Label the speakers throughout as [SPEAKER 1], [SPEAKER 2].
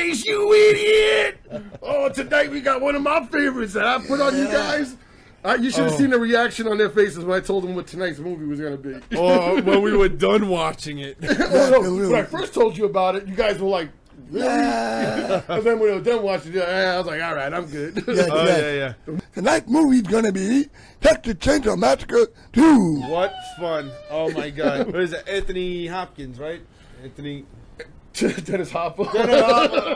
[SPEAKER 1] face, you idiot! Oh, tonight we got one of my favorites that I put on you guys. You should have seen the reaction on their faces when I told them what tonight's movie was going to be.
[SPEAKER 2] Or when we were done watching it.
[SPEAKER 1] When I first told you about it, you guys were like, really? And then when we were done watching it, I was like, all right, I'm good.
[SPEAKER 2] Yeah.
[SPEAKER 3] Tonight's movie's gonna be Texas Chainsaw Massacre 2.
[SPEAKER 2] What fun. Oh, my God. What is it? Anthony Hopkins, right?
[SPEAKER 1] Dennis Hopper.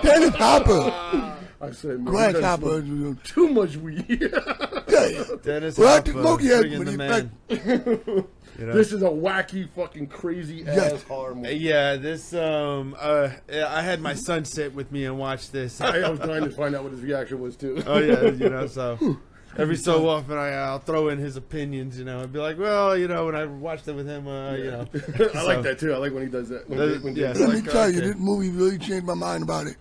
[SPEAKER 3] Dennis Hopper.
[SPEAKER 1] I said, man,
[SPEAKER 3] Grant Hopper.
[SPEAKER 1] too much weed.
[SPEAKER 2] Dennis
[SPEAKER 3] Well,
[SPEAKER 2] Hopper.
[SPEAKER 3] Smokeyheads,
[SPEAKER 2] Friggin' the
[SPEAKER 3] man.
[SPEAKER 2] You know?
[SPEAKER 1] This is a wacky, fucking crazy ass horror movie.
[SPEAKER 2] Yeah, this, I had my son sit with me and watch this.
[SPEAKER 1] I was trying to find out what his reaction was, too.
[SPEAKER 2] Oh, yeah, you know, so every so often I'll throw in his opinions, you know, and be like, well, you know, when I watched it with him, you know.
[SPEAKER 1] I like that, too. I like when he does that.
[SPEAKER 3] Let me tell you, this movie really changed my mind about it.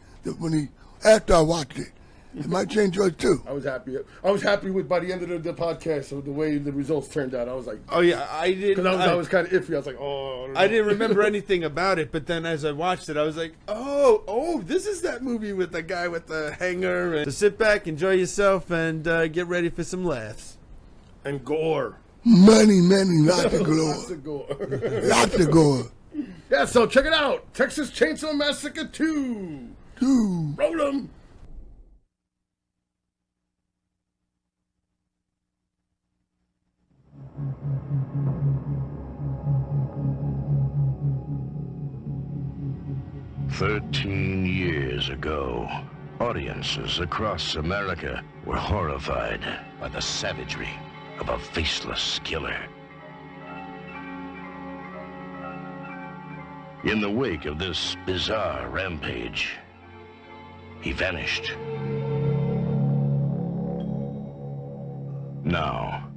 [SPEAKER 3] After I watched it. It might change yours too.
[SPEAKER 1] I was happy. I was happy with by the end of the podcast, so the way the results turned out. I was like,
[SPEAKER 2] oh yeah, I didn't.
[SPEAKER 1] Because I was kind of iffy. I was like, oh.
[SPEAKER 2] I didn't remember anything about it, but then as I watched it, I was like, oh, this is that movie with the guy with the hanger. And to sit back, enjoy yourself, and get ready for some laughs
[SPEAKER 1] and gore.
[SPEAKER 3] Many, lots of gore.
[SPEAKER 1] Lots of gore.
[SPEAKER 3] Lots of gore.
[SPEAKER 1] Yeah, so check it out. Texas Chainsaw Massacre 2. Roll 'em.
[SPEAKER 4] "13 years ago, audiences across America were horrified by the savagery of a faceless killer. In the wake of this bizarre rampage, he vanished. Now,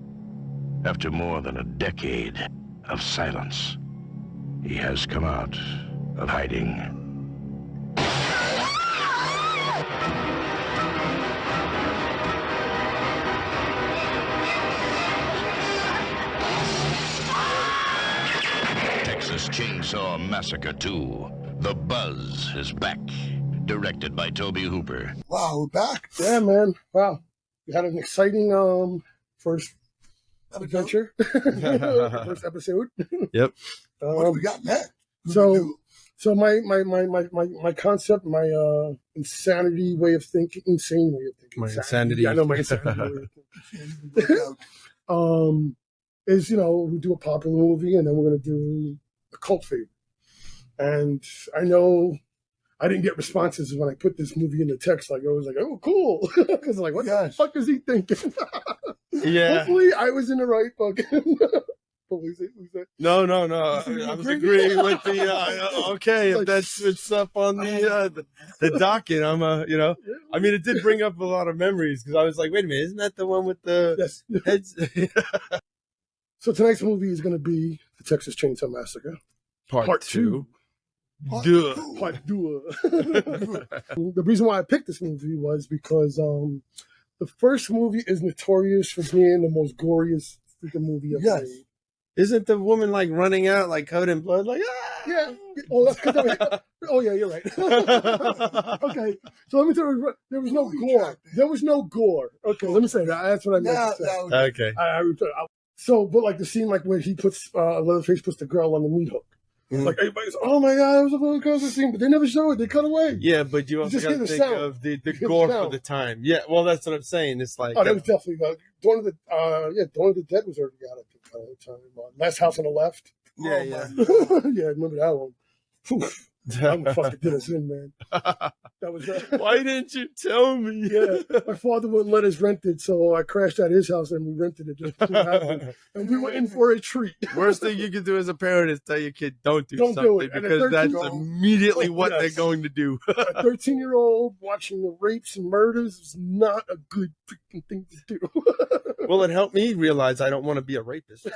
[SPEAKER 4] after more than a decade of silence, he has come out of hiding. Texas Chainsaw Massacre 2. The Buzz is back. Directed by Tobe Hooper.
[SPEAKER 3] Wow, we're back.
[SPEAKER 1] Yeah, man. Wow. We had an exciting first adventure. First episode.
[SPEAKER 2] Yep.
[SPEAKER 3] What do we got next?
[SPEAKER 1] So my concept, my insane way of thinking.
[SPEAKER 2] My insanity.
[SPEAKER 1] I know my insanity way of thinking. Is, you know, we do a popular movie and then we're going to do a cult favorite. And I know I didn't get responses when I put this movie in the text. Like, I was like, oh, cool. Because like, what the fuck is he thinking?
[SPEAKER 2] Yeah.
[SPEAKER 1] Hopefully I was in the right fucking...
[SPEAKER 2] No. I was agreeing with the, okay, if that's what's up on the docket, I'm, you know, I mean, it did bring up a lot of memories because I was like, wait a minute, isn't that the one with the heads?
[SPEAKER 1] So tonight's movie is going to be the Texas Chainsaw Massacre. Part 2.
[SPEAKER 3] Part 2.
[SPEAKER 1] The reason why I picked this movie was because the first movie is notorious for being the most goriest freaking movie ever made.
[SPEAKER 2] Isn't the woman like running out like covered in blood? Like, ah!
[SPEAKER 1] Yeah. Oh, that's because oh yeah, you're right. Okay. So let me tell you, there was no gore. There was no gore. Okay, let me say that. That's what I meant to say.
[SPEAKER 2] Okay.
[SPEAKER 1] So, but like the scene, like where he puts Leatherface puts the girl on the meat hook. Like everybody's, oh my god, it was a really crazy scene, but they never show it. They cut away.
[SPEAKER 2] Yeah, but you also got to think of the gore for the time. Yeah, well, that's what I'm saying. It's like,
[SPEAKER 1] oh, that was definitely Dawn of the Dead was already out at the time. Last House on the Left.
[SPEAKER 2] Yeah.
[SPEAKER 1] Yeah, I remember that one. I'm fucking did us in, man. That was
[SPEAKER 2] why didn't you tell me?
[SPEAKER 1] Yeah, my father wouldn't let us rent it, so I crashed at his house and we rented it. Just and we were in for a treat.
[SPEAKER 2] Worst thing you can do as a parent is tell your kid don't do something because that's immediately what they're going to do.
[SPEAKER 1] A 13-year-old watching the rapes and murders is not a good freaking thing to do.
[SPEAKER 2] Well, it helped me realize I don't want to be a rapist.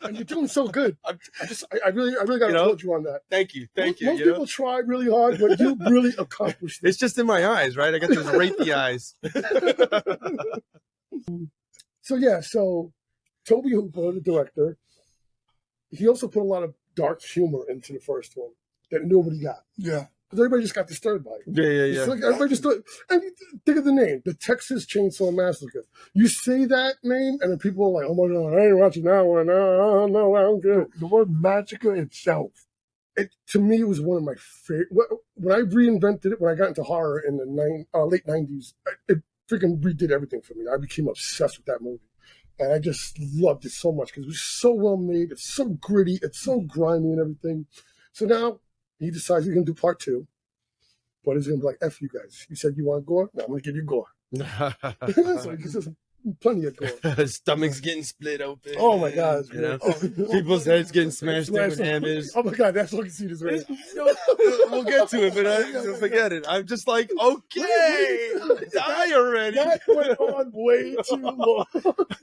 [SPEAKER 1] And you're doing so good. I really got to applaud you on that.
[SPEAKER 2] Thank you. Most
[SPEAKER 1] people try really hard, but you really accomplished it.
[SPEAKER 2] It's just in my eyes, right? I got those rapey eyes.
[SPEAKER 1] So Tobe Hooper, the director, he also put a lot of dark humor into the first one that nobody got.
[SPEAKER 3] Yeah.
[SPEAKER 1] because everybody just got disturbed by it.
[SPEAKER 2] Yeah.
[SPEAKER 1] Like everybody just thought, and think of the name, the Texas Chainsaw Massacre. You say that name, and then people are like, "Oh my god, I ain't watching that one. No, I don't care."
[SPEAKER 3] The word massacre itself.
[SPEAKER 1] To me, it was one of my favorite. When I reinvented it, when I got into horror in the late '90s, it freaking redid everything for me. I became obsessed with that movie, and I just loved it so much because it was so well made. It's so gritty. It's so grimy and everything. So now he decides he's gonna do part 2, but he's gonna be like, "F you guys. You said you want gore? Now I'm gonna give you gore." So he gives us plenty of gore.
[SPEAKER 2] Stomachs getting split open.
[SPEAKER 1] Oh my god! It's
[SPEAKER 2] You know,
[SPEAKER 1] great.
[SPEAKER 2] people's heads getting smashed in with hammers.
[SPEAKER 1] Oh my god, that's looking see this right.
[SPEAKER 2] We'll get to it, but forget it. I'm just like, okay, die already.
[SPEAKER 1] That went on way too long.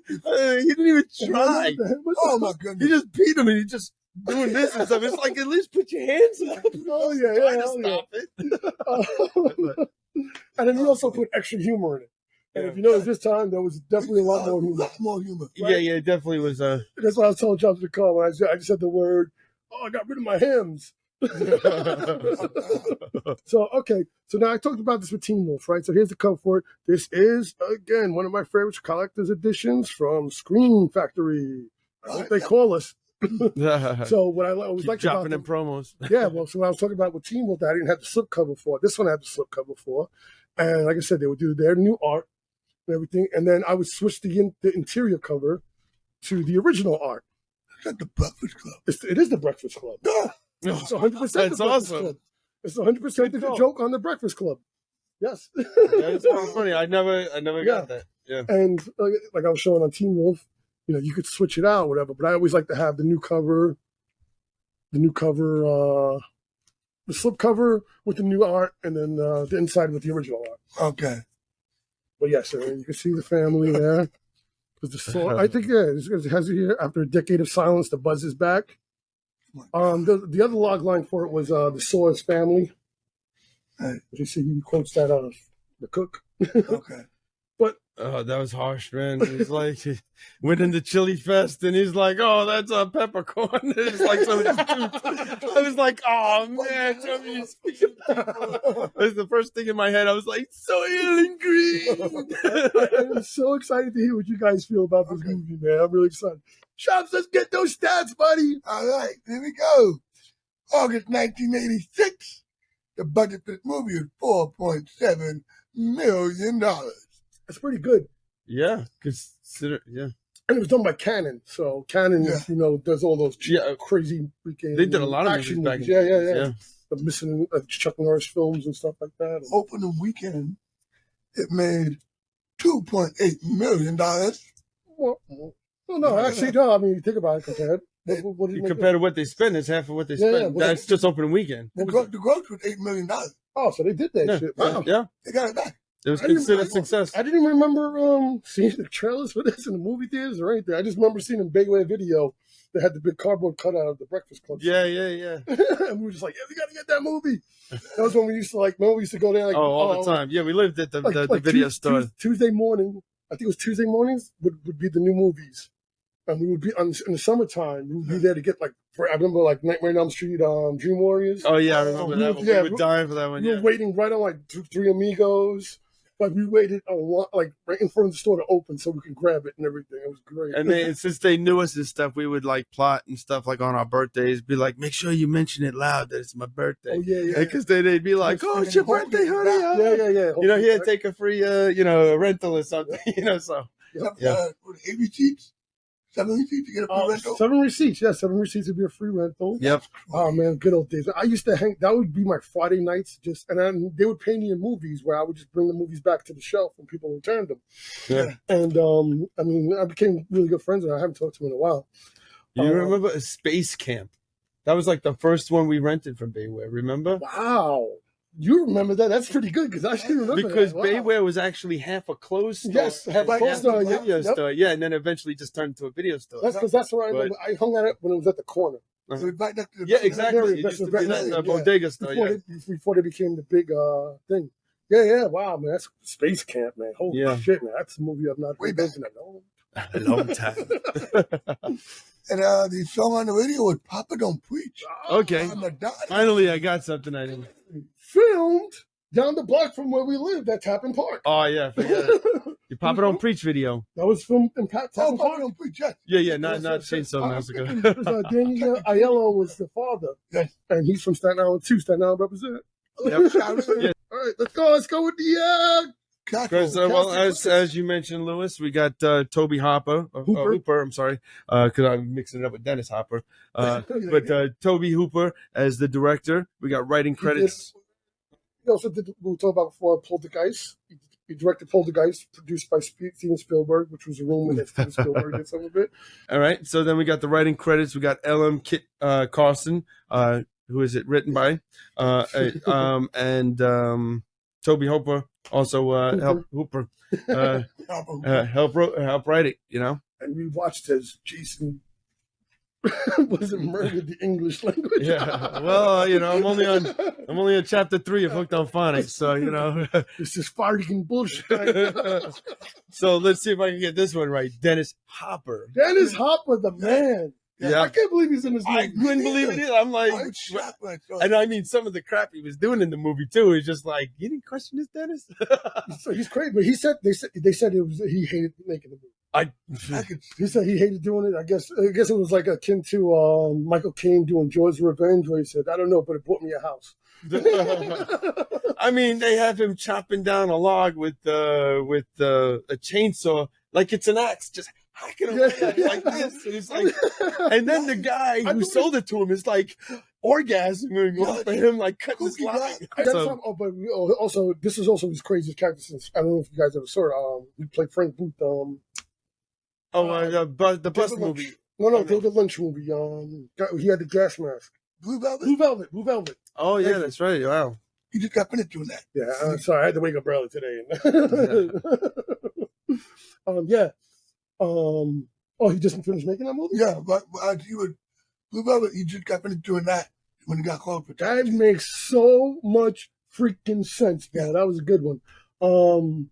[SPEAKER 2] He didn't even try.
[SPEAKER 3] Oh my goodness.
[SPEAKER 2] He just beat him and he just doing this and stuff. It's like, at least put your hands up.
[SPEAKER 1] Oh yeah,
[SPEAKER 2] Try
[SPEAKER 1] yeah,
[SPEAKER 2] to stop it.
[SPEAKER 1] And then he also put extra humor in it. And if you notice this time, there was definitely a lot more humor.
[SPEAKER 3] More humor.
[SPEAKER 2] Yeah, it definitely was.
[SPEAKER 1] That's why I was telling Josh to call when I just said the word, "Oh, I got rid of my hymns." So, okay. So now I talked about this with Teen Wolf, right? So here's the cover for it. This is, again, one of my favorite collector's editions from Screen Factory. That's what they call us. So what I always
[SPEAKER 2] Keep
[SPEAKER 1] like
[SPEAKER 2] dropping
[SPEAKER 1] about
[SPEAKER 2] in promos.
[SPEAKER 1] yeah, well, so when I was talking about with Teen Wolf, I didn't have the slipcover for. This one I had the slipcover for. And like I said, they would do their new art and everything. And then I would switch the interior cover to the original art.
[SPEAKER 3] It's like the Breakfast Club.
[SPEAKER 1] It is the Breakfast Club. It's 100%
[SPEAKER 2] That's
[SPEAKER 1] the Breakfast
[SPEAKER 2] awesome.
[SPEAKER 1] Club. It's 100% the joke on the Breakfast Club. Yes.
[SPEAKER 2] That's so funny. I never got that. Yeah.
[SPEAKER 1] And like I was showing on Teen Wolf, you could switch it out, whatever. But I always like to have the new cover, the slip cover with the new art, and then the inside with the original art.
[SPEAKER 3] Okay.
[SPEAKER 1] But yes, you can see the family there. Because the saw, I think, it has it here. After a decade of silence, the buzz is back. The other log line for it was the Saw's family.
[SPEAKER 3] Right.
[SPEAKER 1] You see, he quotes that out of the cook.
[SPEAKER 3] Okay.
[SPEAKER 1] But
[SPEAKER 2] oh, that was harsh, man. He's like, he went into Chili Fest and he's like, "Oh, that's a peppercorn." It's like I was like, "Oh man, tell me you're speaking people." That's the first thing in my head. I was like, "Soil and green."
[SPEAKER 1] I'm so excited to hear what you guys feel about this movie, man. I'm really excited. Shops, let's get those stats, buddy.
[SPEAKER 3] All right, here we go. August 1986. The budget for this movie is $4.7 million.
[SPEAKER 1] That's pretty good.
[SPEAKER 2] Yeah, consider
[SPEAKER 1] And it was done by Canon. So Canon, does all those crazy freaking
[SPEAKER 2] They did a lot of
[SPEAKER 1] action
[SPEAKER 2] movies
[SPEAKER 1] movies.
[SPEAKER 2] back
[SPEAKER 1] Yeah. The missing Chuck Norris films and stuff like that.
[SPEAKER 3] Opening weekend, it made $2.8 million.
[SPEAKER 1] Well, no, actually, no. I mean, you think about it compared. What
[SPEAKER 2] You compare to what they spend, it's half of what they spend.
[SPEAKER 1] Yeah,
[SPEAKER 2] That's just opening weekend.
[SPEAKER 3] The gross was $8 million.
[SPEAKER 1] Oh, so they did that shit. Wow.
[SPEAKER 2] Yeah.
[SPEAKER 3] They got it back.
[SPEAKER 2] It was
[SPEAKER 1] I didn't
[SPEAKER 2] considered
[SPEAKER 1] remember-
[SPEAKER 2] success.
[SPEAKER 1] I didn't remember seeing the trailers for this in the movie theaters or anything. I just remember seeing a Bayway video that had the big cardboard cutout of the Breakfast Club.
[SPEAKER 2] Yeah.
[SPEAKER 1] And we were just like, we got to get that movie. That was when we used to we used to go there
[SPEAKER 2] All the time. Yeah, we lived at the video store.
[SPEAKER 1] Tuesday morning, I think it was Tuesday mornings, would be the new movies. And we would be in the summertime. We would be there to get I remember Nightmare on Elm Street, Dream Warriors.
[SPEAKER 2] Oh yeah, I remember that one.
[SPEAKER 1] Yeah,
[SPEAKER 2] we were dying for that one.
[SPEAKER 1] We were waiting right on Three Amigos. We waited a lot, right in front of the store to open so we could grab it and everything. It was great.
[SPEAKER 2] And since they knew us and stuff, we would plot and stuff on our birthdays. Be like, make sure you mention it loud that it's my birthday.
[SPEAKER 1] Oh yeah.
[SPEAKER 2] Because they'd be like, "Oh, it's your birthday, honey."
[SPEAKER 1] Yeah.
[SPEAKER 2] He had to take a free, rental or something. So.
[SPEAKER 3] With 8 receipts, 7 receipts to get a free rental.
[SPEAKER 1] 7 receipts. Yeah, 7 receipts would be a free rental.
[SPEAKER 2] Yep.
[SPEAKER 1] Oh man, good old days. I used to that would be my Friday nights, and then they would pay me in movies where I would just bring the movies back to the shelf when people returned them.
[SPEAKER 2] Yeah.
[SPEAKER 1] And I became really good friends, and I haven't talked to them in a while.
[SPEAKER 2] You remember a Space Camp? That was the first one we rented from Bayware. Remember?
[SPEAKER 1] Wow. You remember that? That's pretty good because I still remember
[SPEAKER 2] because
[SPEAKER 1] that. Wow.
[SPEAKER 2] Bayware was actually half a closed store.
[SPEAKER 1] Yes, half a closed store.
[SPEAKER 2] A video store. Yeah, and then eventually just turned into a video store.
[SPEAKER 1] That's because that's where I remember. I hung out when it was at the corner.
[SPEAKER 2] Yeah, exactly. It used to be that bodega store.
[SPEAKER 1] Before they became the big thing. Yeah. Wow, man, that's Space Camp, man. Holy shit, man. That's a movie I've not been in
[SPEAKER 2] a long time.
[SPEAKER 3] And the song on the radio was Papa Don't Preach.
[SPEAKER 2] Okay. Finally, I got something I didn't.
[SPEAKER 1] filmed down the block from where we live at Tappan Park.
[SPEAKER 2] Oh yeah, forget it. You pop it on Preach video.
[SPEAKER 1] That was filmed in Tappan Park.
[SPEAKER 3] on Preach, yes.
[SPEAKER 2] Yeah, not Chainsaw Massacre.
[SPEAKER 1] Daniel Aiello was the father.
[SPEAKER 3] Yes.
[SPEAKER 1] And he's from Staten Island too. Staten Island represent.
[SPEAKER 2] Yep.
[SPEAKER 1] Yeah. All right, let's go with the
[SPEAKER 2] Because as you mentioned, Lewis, we got Toby Hooper. I'm sorry, because I'm mixing it up with Dennis Hopper. But Toby Hooper as the director. We got writing credits.
[SPEAKER 1] He also did what we talked about before, Poltergeist. He directed Poltergeist, produced by Steven Spielberg, which was a rumor that Steven Spielberg did some of it.
[SPEAKER 2] All right, so then we got the writing credits. We got L.M. Kit Carson, who is it written by, and Toby Hooper also help write it. You know,
[SPEAKER 1] and we watched as Jason wasn't murdered the English language.
[SPEAKER 2] Yeah, well, you know, I'm only on chapter 3 of Hooked on Phonics, so you know,
[SPEAKER 1] this is fucking bullshit.
[SPEAKER 2] So let's see if I can get this one right. Dennis Hopper.
[SPEAKER 1] Dennis Hopper, the man.
[SPEAKER 2] Yeah.
[SPEAKER 1] I can't believe he's in this movie.
[SPEAKER 2] I couldn't believe it either. I'm like, and I mean, some of the crap he was doing in the movie too is just like, you didn't question this, Dennis.
[SPEAKER 1] So he's crazy, but they said it was he hated making the movie. He said he hated doing it. I guess it was like akin to Michael Caine doing George's Revenge, where he said, I don't know, but it bought me a house.
[SPEAKER 2] I mean, they have him chopping down a log with a chainsaw like it's an axe, just hacking away like this. And it's like, and then the guy who sold it to him is like orgasming off of him, like cutting his log.
[SPEAKER 1] Also, this is also his craziest character since I don't know if you guys ever saw it. He played Frank Booth.
[SPEAKER 2] The bus movie.
[SPEAKER 1] No, the Lynch movie. He had the gas mask. Blue Velvet.
[SPEAKER 2] Oh yeah, that's right. Wow.
[SPEAKER 3] He just got finished doing that.
[SPEAKER 1] Yeah, I'm sorry, I had to wake up early today. He just finished making that movie?
[SPEAKER 3] Yeah, but Blue Velvet, he just got finished doing that when he got called for
[SPEAKER 1] that. Makes so much freaking sense, man. That was a good one. You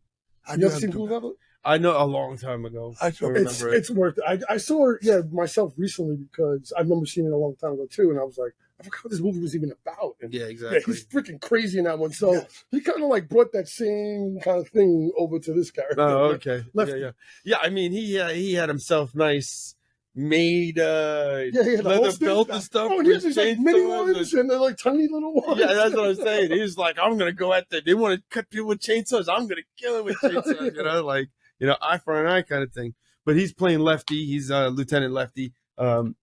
[SPEAKER 1] ever seen Blue Velvet?
[SPEAKER 2] I know a long time ago.
[SPEAKER 3] I still
[SPEAKER 2] remember it.
[SPEAKER 1] It's worth it. I saw it, myself recently because I remember seeing it a long time ago too, and I was like, I forgot what this movie was even about. And
[SPEAKER 2] yeah, exactly.
[SPEAKER 1] Yeah, he's freaking crazy in that one. So he kind of like brought that same kind of thing over to this character.
[SPEAKER 2] Oh, okay. Yeah. I mean, he had himself nice made leather belt and stuff.
[SPEAKER 1] Oh, he's just like mini ones and they're like tiny little ones.
[SPEAKER 2] Yeah, that's what I'm saying. He was like, I'm gonna go at they want to cut people with chainsaws. I'm gonna kill him with chainsaws. You know, like. Eye for an eye kind of thing. But he's playing Lefty. He's Lieutenant Lefty.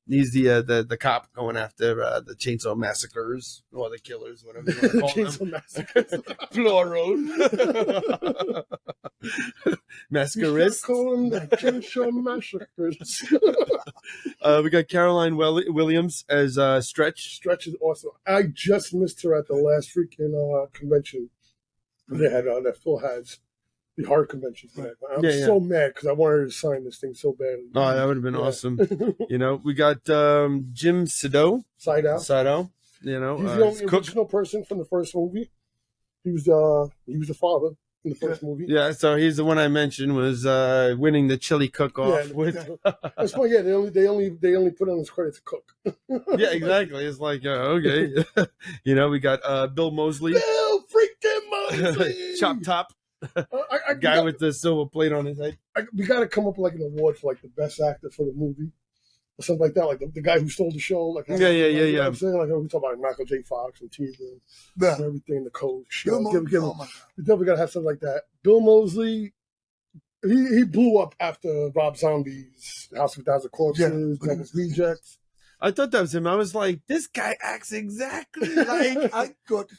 [SPEAKER 2] He's the cop going after the Chainsaw Massacres or the killers, whatever you want to call them.
[SPEAKER 1] Massacres.
[SPEAKER 2] Plural. Masquerists.
[SPEAKER 1] Call them the Chainsaw Massacres.
[SPEAKER 2] We got Caroline Williams as Stretch.
[SPEAKER 1] Stretch is awesome. I just missed her at the last freaking convention. They had that Phil has. The horror convention. I'm so mad because I wanted her to sign this thing so badly.
[SPEAKER 2] Oh, that would have been awesome. We got Jim Sido. Sido.
[SPEAKER 1] He's the only original person from the first movie. He was the father in the first movie.
[SPEAKER 2] Yeah, so he's the one I mentioned was winning the chili cook-off.
[SPEAKER 1] That's funny. Yeah, they only put on his credit to cook.
[SPEAKER 2] Yeah, exactly. It's like okay. We got Bill Moseley.
[SPEAKER 1] Bill freaking Moseley.
[SPEAKER 2] Chop Top. Guy with the silver plate on his head.
[SPEAKER 1] We got to come up with like an award for like the best actor for the movie or something like that. Like the guy who stole the show. Like
[SPEAKER 2] yeah.
[SPEAKER 1] I'm saying we talk about Michael J. Fox and TV and everything. The Code. We definitely got to have something like that. Bill Moseley. He blew up after Rob Zombie's House of a Thousand Corpses, Devil's Rejects.
[SPEAKER 2] I thought that was him. I was like, this guy acts exactly like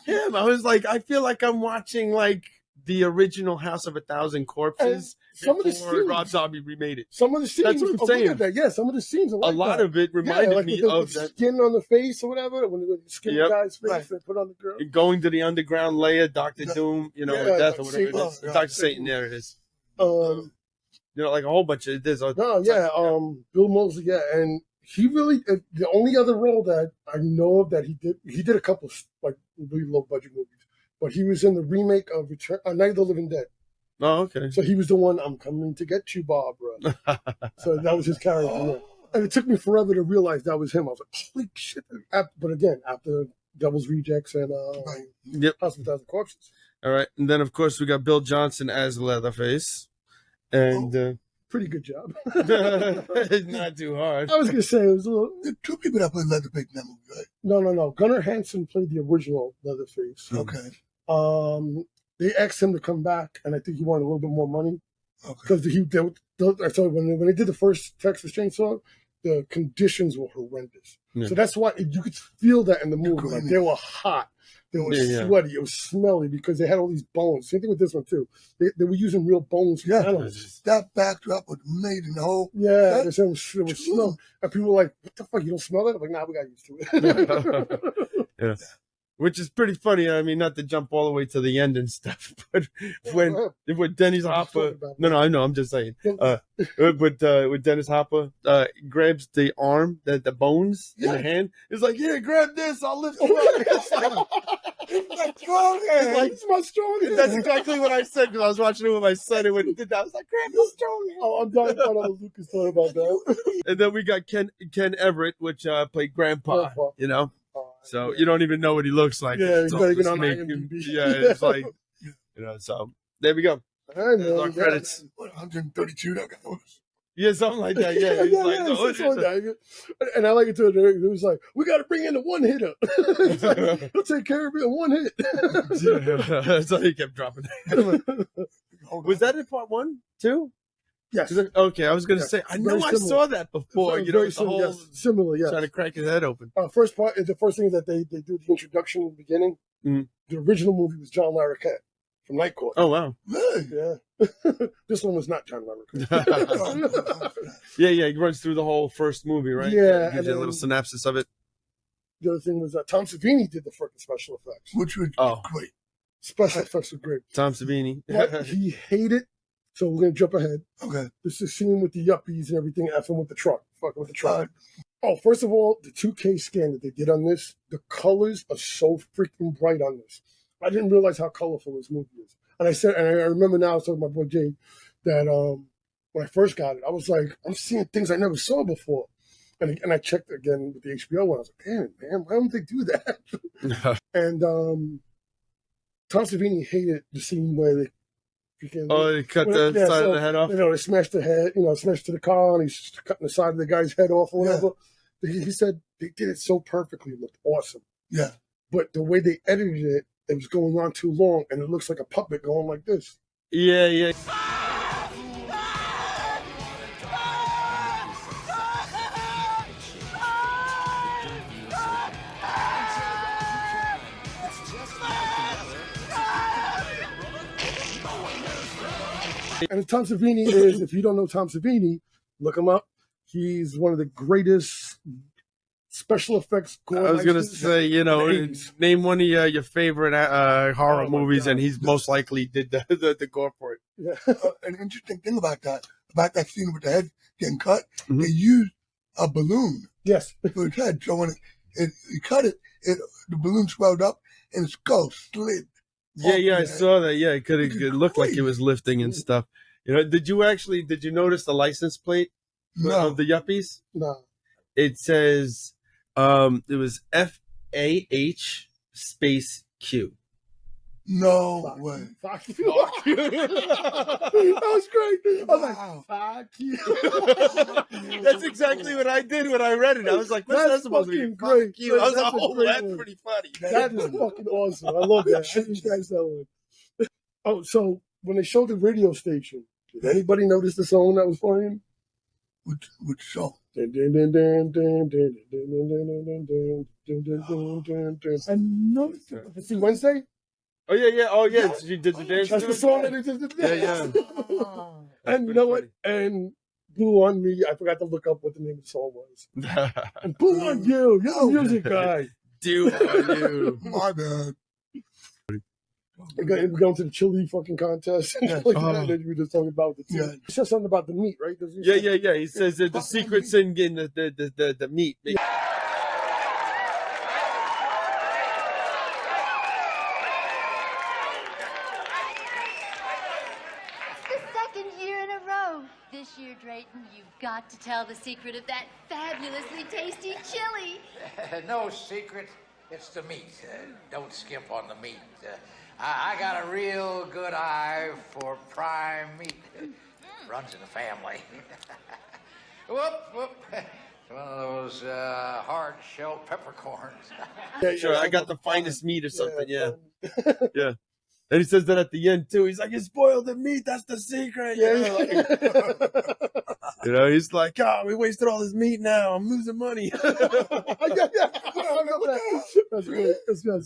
[SPEAKER 2] him. I was like, I feel like I'm watching like the original House of a Thousand Corpses before Rob Zombie remade it.
[SPEAKER 1] Some of the scenes,
[SPEAKER 2] that's what I'm saying.
[SPEAKER 1] Yeah, some of the scenes, a
[SPEAKER 2] lot of it reminded me of
[SPEAKER 1] that skin on the face or whatever. When the skin the guy's face they put on the girl.
[SPEAKER 2] Going to the underground layer, Doctor Doom, Death or whatever it is. Dr. Satan, there it is. Like a whole bunch of this.
[SPEAKER 1] Bill Moseley, and he really the only other role that I know of that he did a couple of like really low budget movies. But he was in the remake of Night of the Living Dead.
[SPEAKER 2] Oh, okay.
[SPEAKER 1] So he was the one, I'm coming to get you, Barbara. So that was his character. And it took me forever to realize that was him. I was like, holy shit. But again, after Devil's Rejects and
[SPEAKER 2] Yep.
[SPEAKER 1] House of a Thousand Corpses.
[SPEAKER 2] All right, and then of course we got Bill Johnson as Leatherface, and
[SPEAKER 1] Pretty good job.
[SPEAKER 2] it's not too hard.
[SPEAKER 1] I was gonna say it was a little.
[SPEAKER 3] There are two people that played Leatherface in that movie, right?
[SPEAKER 1] No. Gunnar Hansen played the original Leatherface.
[SPEAKER 3] Okay.
[SPEAKER 1] They asked him to come back, and I think he wanted a little bit more money
[SPEAKER 3] Okay.
[SPEAKER 1] because I told you when they did the first Texas Chainsaw, the conditions were horrendous.
[SPEAKER 2] Yeah.
[SPEAKER 1] So that's why you could feel that in the movie. Like they were hot, they were sweaty, it was smelly because they had all these bones. Same thing with this one too. They were using real bones for animals.
[SPEAKER 3] That backdrop was made in the whole.
[SPEAKER 1] Yeah, it was smell. And people were like, "What the fuck? You don't smell that?" I'm like, "Nah, we got used to it."
[SPEAKER 2] Yeah. Which is pretty funny. I mean, not to jump all the way to the end and stuff, but when Dennis Hopper, no, I know, I'm just saying, with Dennis Hopper grabs the arm, the bones in the hand, it's like, "Here, grab this, I'll lift you up." It's like,
[SPEAKER 1] It's my strong hand.
[SPEAKER 2] that's exactly what I said because I was watching it with my son, and when he did that, I was like, "Grab the strong hand."
[SPEAKER 1] Oh, I'm dying to find out what Lucas thought about that.
[SPEAKER 2] And then we got Ken Everett, which played Grandpa, you know. So you don't even know what he looks like.
[SPEAKER 1] Yeah, he's
[SPEAKER 2] So
[SPEAKER 1] not even
[SPEAKER 2] just
[SPEAKER 1] on
[SPEAKER 2] make
[SPEAKER 1] IMDb.
[SPEAKER 2] it's like, you know. So there we go.
[SPEAKER 1] I
[SPEAKER 2] There's
[SPEAKER 1] know.
[SPEAKER 2] our credits.
[SPEAKER 3] What, 132 that guy was?
[SPEAKER 2] Yeah, something like that. Yeah, he's like,
[SPEAKER 1] it's
[SPEAKER 2] "Oh,
[SPEAKER 1] just like that. And I like it too. It was like, we got to bring in the one hitter. It's like, he'll take care of it in one hit.
[SPEAKER 2] yeah." So he kept dropping. Was that in part 1 too?
[SPEAKER 1] Yes.
[SPEAKER 2] Okay, I was gonna say I know I saw that before. You know,
[SPEAKER 1] Very
[SPEAKER 2] the whole
[SPEAKER 1] similar, yeah.
[SPEAKER 2] trying to crack his head open.
[SPEAKER 1] The first thing is that they do the introduction in the beginning.
[SPEAKER 2] Mhm.
[SPEAKER 1] The original movie was John Larroquette from Night Court.
[SPEAKER 2] Oh wow.
[SPEAKER 3] Really?
[SPEAKER 1] Yeah. This one was not John Larroquette.
[SPEAKER 2] Yeah. He runs through the whole first movie, right?
[SPEAKER 1] Yeah,
[SPEAKER 2] Gives
[SPEAKER 1] and
[SPEAKER 2] you a
[SPEAKER 1] then-
[SPEAKER 2] little synopsis of it.
[SPEAKER 1] The other thing was Tom Savini did the fucking special effects.
[SPEAKER 3] Which was
[SPEAKER 2] Oh.
[SPEAKER 3] great.
[SPEAKER 1] Special effects were great.
[SPEAKER 2] Tom Savini.
[SPEAKER 1] But he hated, so we're going to jump ahead.
[SPEAKER 3] Okay.
[SPEAKER 1] This is scene with the yuppies and everything, effing with the truck, fucking with the truck. First of all, the 2K scan that they did on this, the colors are so freaking bright on this. I didn't realize how colorful this movie is. And I remember now, I was talking to my boy Jay, that when I first got it, I was like, I'm seeing things I never saw before. And I checked again with the HBO one. I was like, damn it, man, why don't they do that? And Tom Savini hated the scene where they
[SPEAKER 2] they cut the side of the head off.
[SPEAKER 1] You know, they smashed the head, smashed to the car, and he's cutting the side of the guy's head off or whatever. Yeah. He said they did it so perfectly, it looked awesome.
[SPEAKER 3] Yeah.
[SPEAKER 1] But the way they edited it, it was going on too long, and it looks like a puppet going like this.
[SPEAKER 2] Yeah.
[SPEAKER 1] And Tom Savini is, if you don't know Tom Savini, look him up. He's one of the greatest special effects.
[SPEAKER 2] I was gonna say, name one of your favorite horror movies, and he's most likely did the gore for it.
[SPEAKER 1] Yeah.
[SPEAKER 3] An interesting thing about that scene with the head getting cut, they used a balloon
[SPEAKER 1] Yes.
[SPEAKER 3] for his head. So when he cut it, the balloon swelled up and his skull slid.
[SPEAKER 2] Yeah, I saw that. Yeah, it looked like it was lifting and stuff. Did you notice the license plate of the Yuppies?
[SPEAKER 1] No.
[SPEAKER 2] It says it was FAH space Q.
[SPEAKER 3] No way.
[SPEAKER 1] Fuck you. That was great. I was like, fuck you.
[SPEAKER 2] That's exactly what I did when I read it. I was like, what's that supposed to be?
[SPEAKER 1] fucking great.
[SPEAKER 2] Fuck you. I was
[SPEAKER 1] That's
[SPEAKER 2] like,
[SPEAKER 1] a great
[SPEAKER 2] that's
[SPEAKER 1] one.
[SPEAKER 2] pretty funny.
[SPEAKER 1] That is fucking awesome. I love that. I didn't catch that one. Oh, so when they showed the radio station, did anybody notice the song that was playing?
[SPEAKER 3] Which song?
[SPEAKER 1] I noticed it. See Wednesday?
[SPEAKER 2] Oh yeah. Oh yeah. She did the dance.
[SPEAKER 1] That's the song that they did.
[SPEAKER 2] Yeah.
[SPEAKER 1] And you know what? And Blue on Me, I forgot to look up what the name of the song was. And Blue on You, you're the music guy.
[SPEAKER 2] Do on you.
[SPEAKER 3] My bad.
[SPEAKER 1] We're going to the chili fucking contest. Like that we were just talking about the
[SPEAKER 3] Yeah.
[SPEAKER 1] He said something about the meat, right? Doesn't he
[SPEAKER 2] Yeah.
[SPEAKER 1] say-
[SPEAKER 2] He says that the secret's in getting the meat.
[SPEAKER 5] This year, Drayton, you've got to tell the secret of that fabulously tasty chili.
[SPEAKER 6] No secret. It's the meat. Don't skimp on the meat. I got a real good eye for prime meat. Runs in the family. Whoop, whoop. It's one of those hard-shelled peppercorns.
[SPEAKER 2] Sure, I got the finest meat or something. Yeah. Yeah. And he says that at the end too. He's like, "You spoiled the meat. That's the secret." You know, he's like, "Oh, we wasted all this meat. Now I'm losing money."
[SPEAKER 1] That's good. That's good.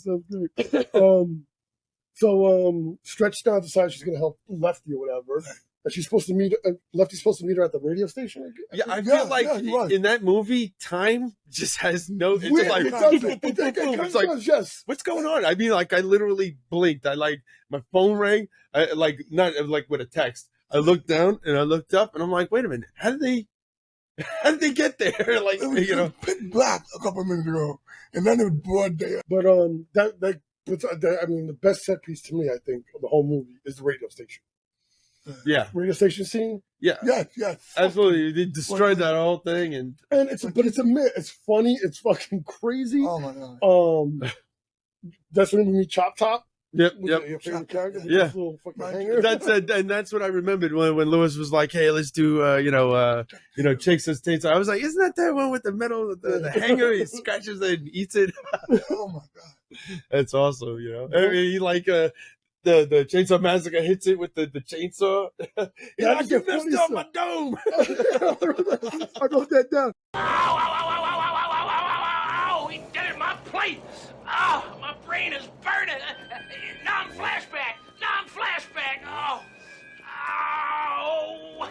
[SPEAKER 1] Stretch now decides she's gonna help Lefty or whatever. And she's supposed to meet. Lefty's supposed to meet her at the radio station.
[SPEAKER 2] Yeah, I feel like in that movie, time just has no. It's
[SPEAKER 1] Weird,
[SPEAKER 2] like,
[SPEAKER 1] it doesn't.
[SPEAKER 2] it's like,
[SPEAKER 1] yes.
[SPEAKER 2] What's going on? I mean, like, I literally blinked. I like my phone rang. Not like with a text. I looked down and I looked up and I'm like, wait a minute, how did they get there? Like,
[SPEAKER 3] It was,
[SPEAKER 2] you know,
[SPEAKER 3] pitch black a couple of minutes ago, and then it was broad day.
[SPEAKER 1] But I mean, the best set piece to me, I think, of the whole movie is the radio station.
[SPEAKER 2] yeah,
[SPEAKER 1] Radio station scene,
[SPEAKER 2] yeah,
[SPEAKER 3] Yes.
[SPEAKER 2] absolutely. They destroyed that whole thing, and
[SPEAKER 1] it's funny, it's fucking crazy.
[SPEAKER 3] Oh my god.
[SPEAKER 1] That's when we meet Chop Top.
[SPEAKER 2] yep.
[SPEAKER 1] Your favorite character. With
[SPEAKER 2] Yeah.
[SPEAKER 1] this little fucking hanger.
[SPEAKER 2] That's what I remembered when Lewis was like, "Hey, let's do Chicks and States." I was like, "Isn't that one with the metal, the hanger? He scratches it and eats it."
[SPEAKER 3] Oh my god.
[SPEAKER 2] That's awesome, you know. I mean, he like the Chainsaw Massacre hits it with the chainsaw.
[SPEAKER 1] Yeah,
[SPEAKER 2] You messed up my dome.
[SPEAKER 1] I wrote that down.
[SPEAKER 7] Ow! He did it, my plate! Oh, my brain is burning! Non-flashback! Oh! Ow!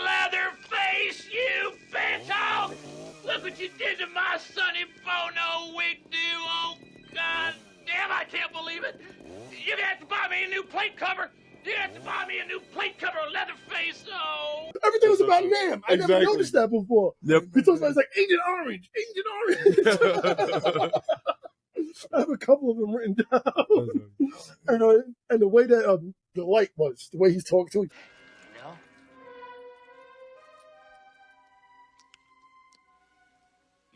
[SPEAKER 7] Leatherface, you bitch! Oh! Look what you did to my Sonny Bono wig do! Oh, God damn, I can't believe it! You're gonna have to buy me a new plate cover! You're gonna have to buy me a new plate cover, Leatherface! Oh!
[SPEAKER 1] Everything was about Nam. I never
[SPEAKER 2] Exactly.
[SPEAKER 1] noticed that before.
[SPEAKER 2] Yep.
[SPEAKER 1] He talks about it's like Agent Orange. I have a couple of them written down. And the way that the light was, the way he's talking to him.
[SPEAKER 7] You know?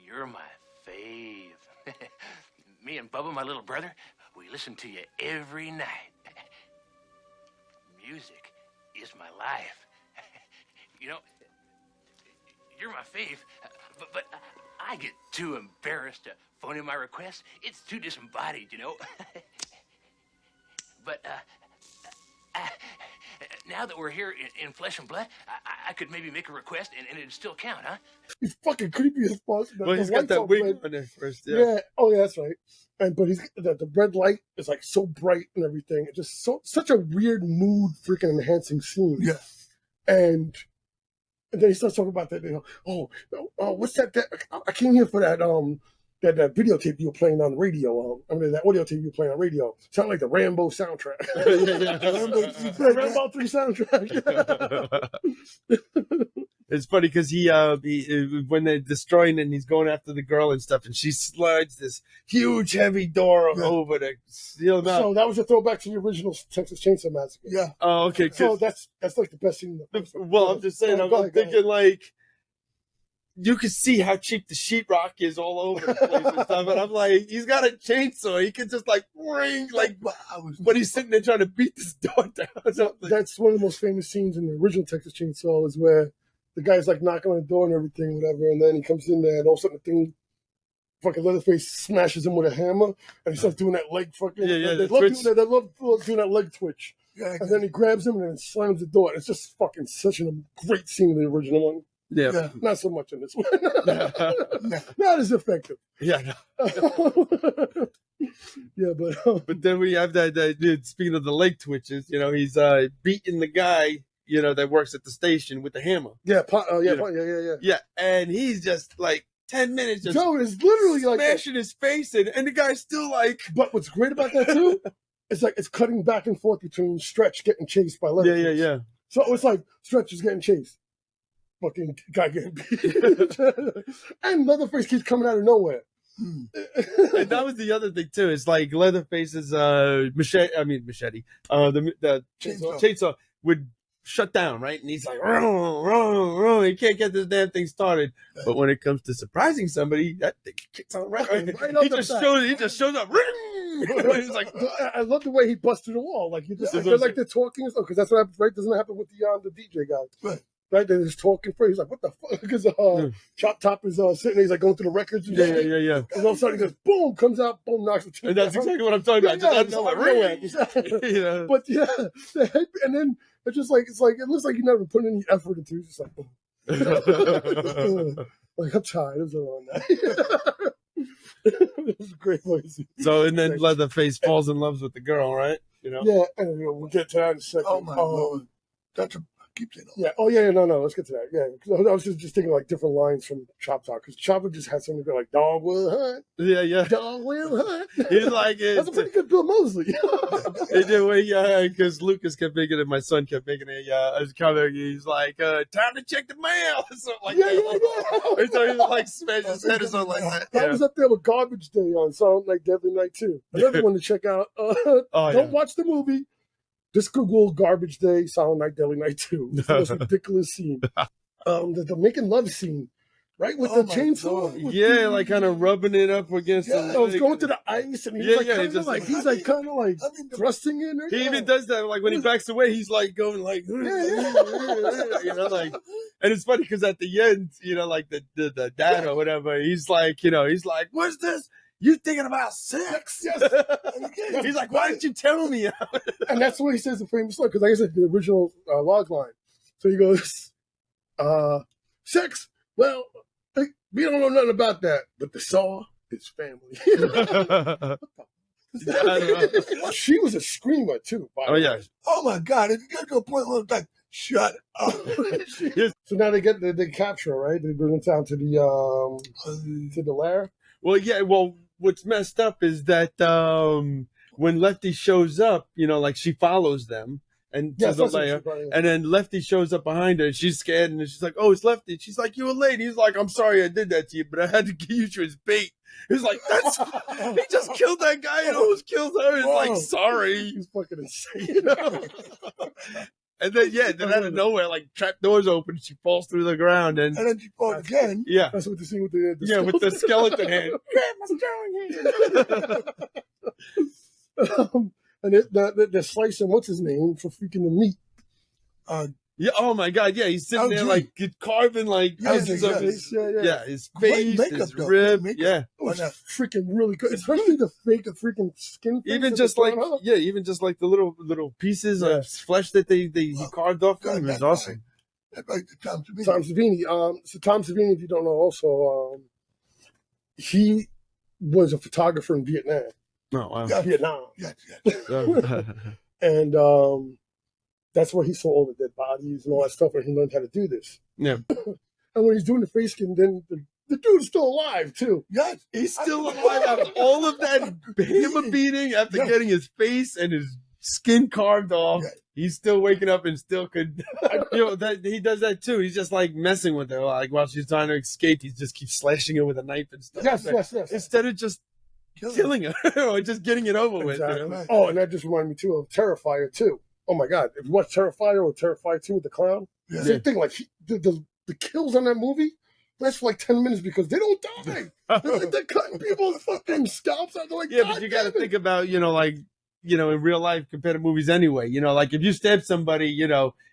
[SPEAKER 7] You're my fave. Me and Bubba, my little brother, we listen to you every night. Music is my life. You know, you're my fave, but I get too embarrassed to phone in my request. It's too disembodied, you know. But now that we're here in flesh and blood, I could maybe make a request and it'd still count, huh?
[SPEAKER 1] He's fucking creepy as fuck.
[SPEAKER 2] Well, he's got that wig on there first.
[SPEAKER 1] Yeah. Oh, yeah, that's right. But he's the red light is like so bright and everything. It's just such a weird mood, freaking enhancing scene.
[SPEAKER 3] Yeah.
[SPEAKER 1] And then he starts talking about that. You know, what's that? I came here for that that videotape you were playing on the radio. That audio tape you were playing on radio. Sound like the Rambo soundtrack. Rambo 3 soundtrack.
[SPEAKER 2] It's funny because he when they're destroying and he's going after the girl and stuff, and she slides this huge heavy door over to seal him out.
[SPEAKER 1] So that was a throwback to the original Texas Chainsaw Massacre.
[SPEAKER 3] Yeah.
[SPEAKER 2] Oh, okay.
[SPEAKER 1] So that's like the best scene.
[SPEAKER 2] Well, I'm just saying. I'm thinking like you can see how cheap the sheetrock is all over the place and stuff, and I'm like, he's got a chainsaw. He can just like ring like when he's sitting there trying to beat this door down.
[SPEAKER 1] That's one of the most famous scenes in the original Texas Chainsaw is where the guy's like knocking on the door and everything, whatever, and then he comes in there and all of a sudden the thing, fucking Leatherface smashes him with a hammer and he starts doing that leg fucking.
[SPEAKER 2] Yeah,
[SPEAKER 1] They love doing that leg twitch. Yeah, and then he grabs him and then slams the door. It's just fucking such a great scene in the original one.
[SPEAKER 2] Yeah.
[SPEAKER 1] Not so much in this one. Not as effective.
[SPEAKER 2] Yeah.
[SPEAKER 1] Yeah,
[SPEAKER 2] but then we have that speaking of the leg twitches, you know, he's beating the guy, you know, that works at the station with the hammer.
[SPEAKER 1] Yeah,
[SPEAKER 2] yeah. And he's just like 10 minutes just
[SPEAKER 1] Joe is literally like
[SPEAKER 2] smashing his face in, and the guy's still like.
[SPEAKER 1] But what's great about that too, it's like it's cutting back and forth between Stretch getting chased by Leatherface.
[SPEAKER 2] Yeah.
[SPEAKER 1] So it's like Stretch is getting chased. Fucking guy getting beat. And Leatherface keeps coming out of nowhere.
[SPEAKER 2] And that was the other thing too. It's like Leatherface's machete. The chainsaw would shut down, right? And he's like, he can't get this damn thing started. But when it comes to surprising somebody, that thing kicks on right. He just shows up. He's like,
[SPEAKER 1] I love the way he busted the wall. Like, they're talking and stuff, because that's what happens, right? Doesn't happen with the DJ guy. Right, they're just talking for. He's like, "What the fuck?" Because Chop Top is sitting there. He's like going through the records. And
[SPEAKER 2] yeah.
[SPEAKER 1] And all of a sudden, he goes, "Boom!" Comes out, boom, knocks the.
[SPEAKER 2] And that's exactly what I'm talking about.
[SPEAKER 1] You know. But yeah, and then it's just like it looks like you never put any effort into. It's just like, boom. Like, I'm tired. It was a long night. It was a great voice.
[SPEAKER 2] So and then Leatherface falls in love with the girl, right? You know.
[SPEAKER 1] Yeah, and we'll get to that in a second.
[SPEAKER 3] Oh my lord, that's a. Keep saying
[SPEAKER 1] yeah. Oh yeah. No. Let's get to that. Yeah. Because I was just thinking like different lines from Chop Talk, because Chop just had something to go like "Dog will hunt."
[SPEAKER 2] Yeah.
[SPEAKER 1] Dog will hunt.
[SPEAKER 2] He's like
[SPEAKER 1] that's a pretty good Bill Mosley.
[SPEAKER 2] They did because Lucas kept making it. My son kept making it. As comic, he's like, "Time to check the mail," or something like that. Yeah. So he like smashed his head or something like that.
[SPEAKER 1] That was up there with Garbage Day on Silent Night, Deadly Night 2. Another one to check out. Don't watch the movie. Just Google Garbage Day, Silent Night, Deadly Night 2. It's the most ridiculous scene. The making love scene, right? With the chainsaw.
[SPEAKER 2] Yeah, like kind of rubbing it up against the
[SPEAKER 1] I was going to the ice, and he's kind of like thrusting in.
[SPEAKER 2] He even does that, like when he backs away, he's like going like, you know, like, and it's funny because at the end, you know, like the dad or whatever, he's like, what's this? You thinking about sex? Yes. He's like, why didn't you tell me?
[SPEAKER 1] And that's what he says the famous line, because like I said, the original log line. So he goes, sex? Well, we don't know nothing about that, but the saw is family. She was a screamer too.
[SPEAKER 3] Oh my God! It got to a point where it's like, shut up.
[SPEAKER 1] So now they capture her, right? They bring it down to the lair.
[SPEAKER 2] Well, yeah. Well, what's messed up is that when Lefty shows up, you know, like she follows them and to the lair, and then Lefty shows up behind her, and she's scared, and she's like, "Oh, it's Lefty." She's like, "You were late." He's like, "I'm sorry I did that to you, but I had to use you as bait." He's like, he just killed that guy and almost killed her. He's like, sorry.
[SPEAKER 1] He's fucking insane. You know?
[SPEAKER 2] And then, then out of nowhere, like, trap doors open, and she falls through the ground. And
[SPEAKER 3] then she falls again.
[SPEAKER 2] Yeah.
[SPEAKER 1] That's what the scene with the
[SPEAKER 2] with the skeleton hand. Grab my
[SPEAKER 1] hand. And they're slicing, what's his name, for freaking the meat.
[SPEAKER 2] Yeah. Oh my God. Yeah. He's sitting there like carving like pieces of his face, his rib. Yeah.
[SPEAKER 1] It was freaking really good. Especially the freaking skin.
[SPEAKER 2] Even just like the little pieces of flesh that he carved off him. It was awesome.
[SPEAKER 3] That's like Tom Savini.
[SPEAKER 1] Tom Savini. So Tom Savini, if you don't know, also he was a photographer in Vietnam.
[SPEAKER 2] Oh wow.
[SPEAKER 1] Vietnam.
[SPEAKER 3] Yes.
[SPEAKER 1] And that's where he saw all the dead bodies and all that stuff, and he learned how to do this.
[SPEAKER 2] Yeah.
[SPEAKER 1] And when he's doing the face skin, then the dude's still alive, too.
[SPEAKER 3] Yes.
[SPEAKER 2] He's still alive after all of that hammer beating, after getting his face and his skin carved off. Yes. He's still waking up and still could, he does that too. He's just like messing with her. Like while she's trying to escape, he just keeps slashing her with a knife and stuff.
[SPEAKER 1] Yes.
[SPEAKER 2] Instead of just killing her or just getting it over with. You know?
[SPEAKER 1] Oh, and that just reminded me too of Terrifier 2. Oh my God! If you watch Terrifier or Terrifier 2 with the clown, same thing. Like the kills on that movie last for like 10 minutes because they don't die. They're cutting people's fucking scalps out. They're like,
[SPEAKER 2] but you got to think about in real life compared to movies anyway. You know, like if you stab somebody,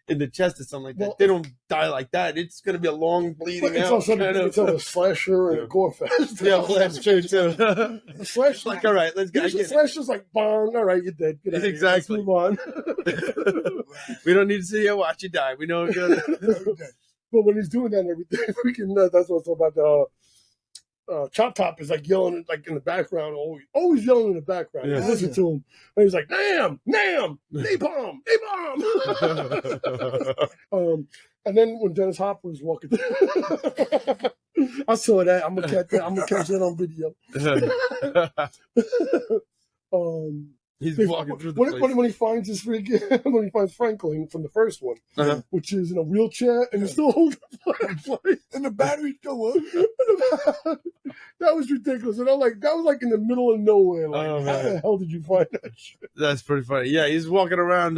[SPEAKER 2] in the chest or something like that, they don't die like that. It's going to be a long bleeding
[SPEAKER 1] it's
[SPEAKER 2] out.
[SPEAKER 1] It's a slasher and a gore fest.
[SPEAKER 2] Yeah, well, that's true too.
[SPEAKER 1] The slasher,
[SPEAKER 2] like, all right, let's go.
[SPEAKER 1] The slasher's like, bang, all right, you're dead.
[SPEAKER 2] Exactly.
[SPEAKER 1] Let's move on.
[SPEAKER 2] We don't need to see you watch you die. We know.
[SPEAKER 1] But when he's doing that and everything, freaking nuts. That's what's about the Chop Top is like yelling like in the background, always yelling in the background. Yeah. Listen to him, and he's like, "Nam, napalm." And then when Dennis Hopper was walking, I saw that. I'm gonna catch that on video.
[SPEAKER 2] He's walking through the place.
[SPEAKER 1] When he finds his freaking, when he finds Franklin from the first one, which is in a wheelchair and he's still holding the flashlight.
[SPEAKER 3] And the battery still works.
[SPEAKER 1] That was ridiculous. And I'm like, that was like in the middle of nowhere. Like, how the hell did you find that shit?
[SPEAKER 2] That's pretty funny. Yeah, he's walking around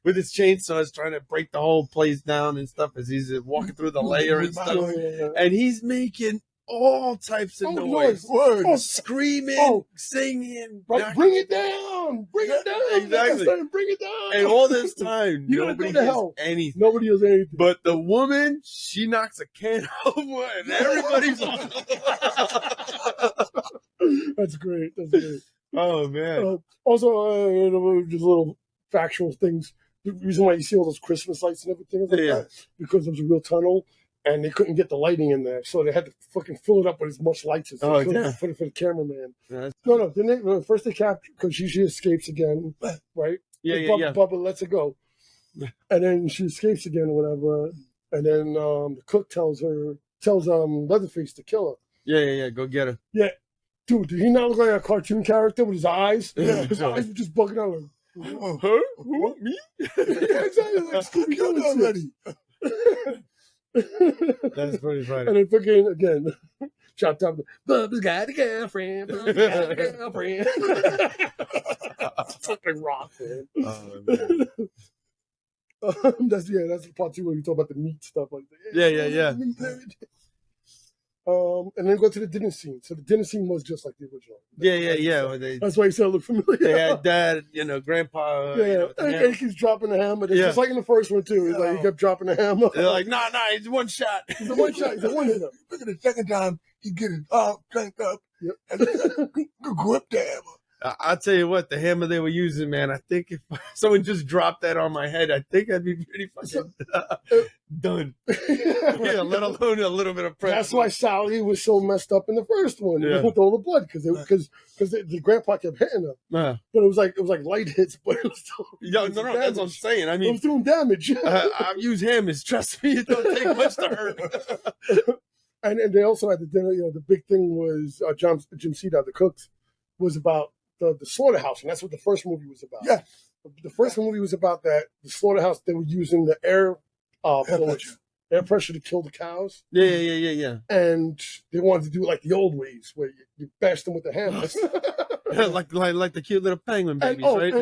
[SPEAKER 2] with his chainsaws trying to break the whole place down and stuff as he's walking through the layer and stuff. And he's making all types of noise. Screaming, singing.
[SPEAKER 1] Right, bring it down. Bring it down.
[SPEAKER 2] Exactly.
[SPEAKER 1] Bring it down.
[SPEAKER 2] And all this time, nobody hears anything.
[SPEAKER 1] Nobody hears anything.
[SPEAKER 2] But the woman, she knocks a can over and everybody's on.
[SPEAKER 1] That's great. That's great.
[SPEAKER 2] Oh, man.
[SPEAKER 1] Also, just little factual things. The reason why you see all those Christmas lights and everything is like that, because there was a real tunnel and they couldn't get the lighting in there. So they had to fucking fill it up with as much lights as they could for the cameraman. No. Then first they capture, because she escapes again, right?
[SPEAKER 2] Yeah.
[SPEAKER 1] Bubba lets her go. And then she escapes again or whatever. And then the cook tells Leatherface to kill her.
[SPEAKER 2] Yeah. Go get her.
[SPEAKER 1] Yeah. Dude, did he not look like a cartoon character with his eyes? Yeah, his eyes were just bugging out like,
[SPEAKER 2] her? Who? Me?
[SPEAKER 1] Yeah, exactly. Like, Scooby-Doo already.
[SPEAKER 2] That's pretty funny.
[SPEAKER 1] And then again, chopped up, Bubba's got a girlfriend. Bubba's got a girlfriend. Fucking rock, man.
[SPEAKER 2] Oh, man.
[SPEAKER 1] That's the part two where you talk about the meat stuff like that.
[SPEAKER 2] Yeah.
[SPEAKER 1] And then go to the dinner scene. So the dinner scene was just like the original.
[SPEAKER 2] Yeah.
[SPEAKER 1] That's why you said it looked familiar.
[SPEAKER 2] They had dad, grandpa.
[SPEAKER 1] And he keeps dropping the hammer. Just like in the first one too. He's like he kept dropping the hammer.
[SPEAKER 2] They're like, nah, it's one shot.
[SPEAKER 1] It's a one shot. It's a one hitter.
[SPEAKER 3] Look at the second time he get his arm cranked up and grip the hammer.
[SPEAKER 2] I'll tell you what, the hammer they were using, man, I think if someone just dropped that on my head, I think I'd be pretty fucking done. Yeah, let alone a little bit of pressure.
[SPEAKER 1] That's why Sally was so messed up in the first one with all the blood, because the grandpa kept hitting her. But it was like light hits, but it was still
[SPEAKER 2] no, that's what I'm saying. I mean,
[SPEAKER 1] it was doing damage.
[SPEAKER 2] I've used hammers. Trust me, it don't take much to hurt.
[SPEAKER 1] And they also had the dinner. The big thing was Jim Cedar, the cooks, was about the slaughterhouse, and that's what the first movie was about.
[SPEAKER 3] Yeah,
[SPEAKER 1] the first movie was about that the slaughterhouse. They were using the air pressure to kill the cows.
[SPEAKER 2] Yeah.
[SPEAKER 1] And they wanted to do it like the old ways, where you bash them with the hammers.
[SPEAKER 2] like the cute little penguin babies, right?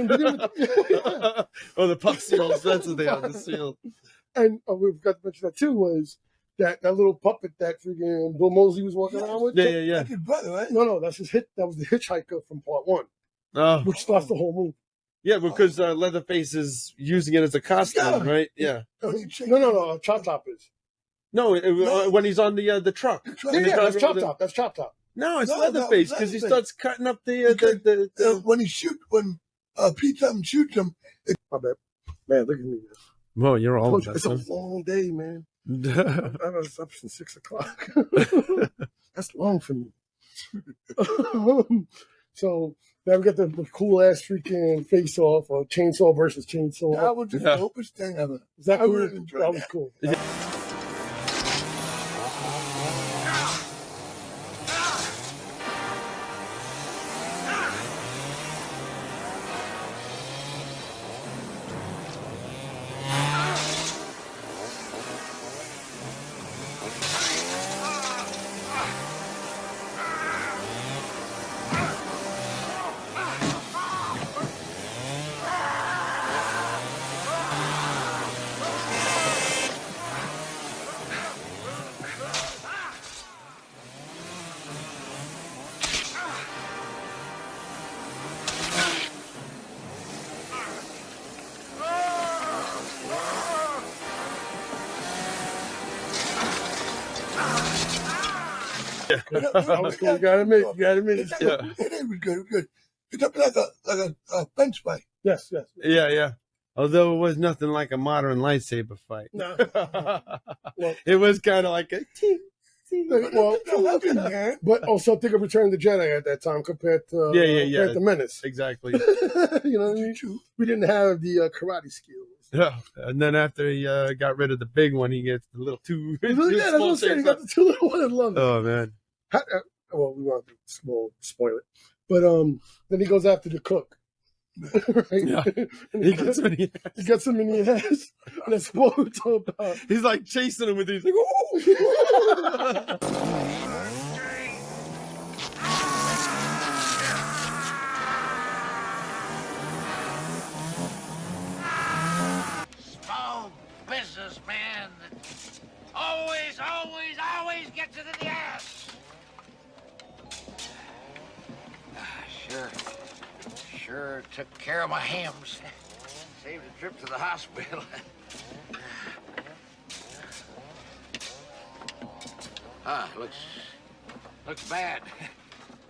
[SPEAKER 2] The pup seals. That's what they are. The seal.
[SPEAKER 1] And we forgot to mention that too was that little puppet that freaking Bill Moseley was walking around with.
[SPEAKER 2] Yeah.
[SPEAKER 3] That's his brother, right?
[SPEAKER 1] No, that's his hit. That was the hitchhiker from part one, which starts the whole movie.
[SPEAKER 2] Yeah, because Leatherface is using it as a costume, right? Yeah.
[SPEAKER 1] No. Chop Top is.
[SPEAKER 2] No, when he's on the truck.
[SPEAKER 1] Yeah, that's Chop Top. That's Chop Top.
[SPEAKER 2] No, it's Leatherface because he starts cutting up the
[SPEAKER 3] when Pete Thompson shoots him.
[SPEAKER 1] My bad. Man, look at me.
[SPEAKER 2] Well, you're all
[SPEAKER 1] It's a long day, man. I was up since 6 o'clock. That's long for me. So now we got the cool ass freaking face off or chainsaw versus chainsaw.
[SPEAKER 3] That was the dopest thing ever.
[SPEAKER 1] Is that cool?
[SPEAKER 3] Really
[SPEAKER 1] That was cool. That was cool. You gotta admit it.
[SPEAKER 3] It was good. It's up like a bench fight.
[SPEAKER 1] Yes.
[SPEAKER 2] Yeah. Although it was nothing like a modern lightsaber fight.
[SPEAKER 1] No.
[SPEAKER 2] It was kind of like a
[SPEAKER 1] but also think of Return of the Jedi at that time compared to the Menace.
[SPEAKER 2] Exactly.
[SPEAKER 1] You know what I mean? We didn't have the karate skills.
[SPEAKER 2] Yeah, and then after he got rid of the big one, he gets the little two.
[SPEAKER 1] That's what I'm saying. He got the two little ones. I love it.
[SPEAKER 2] Oh man.
[SPEAKER 1] Well, we won't spoil it, but then he goes after the cook, Right?
[SPEAKER 2] Yeah.
[SPEAKER 1] And
[SPEAKER 2] He gets him in the
[SPEAKER 1] he gets him in the ass. And that's what we're talking about.
[SPEAKER 2] He's like chasing him with it. He's like, "Ooh!"
[SPEAKER 6] Small businessman that always gets it in the ass. Sure took care of my hams. Saved a trip to the hospital. Looks bad.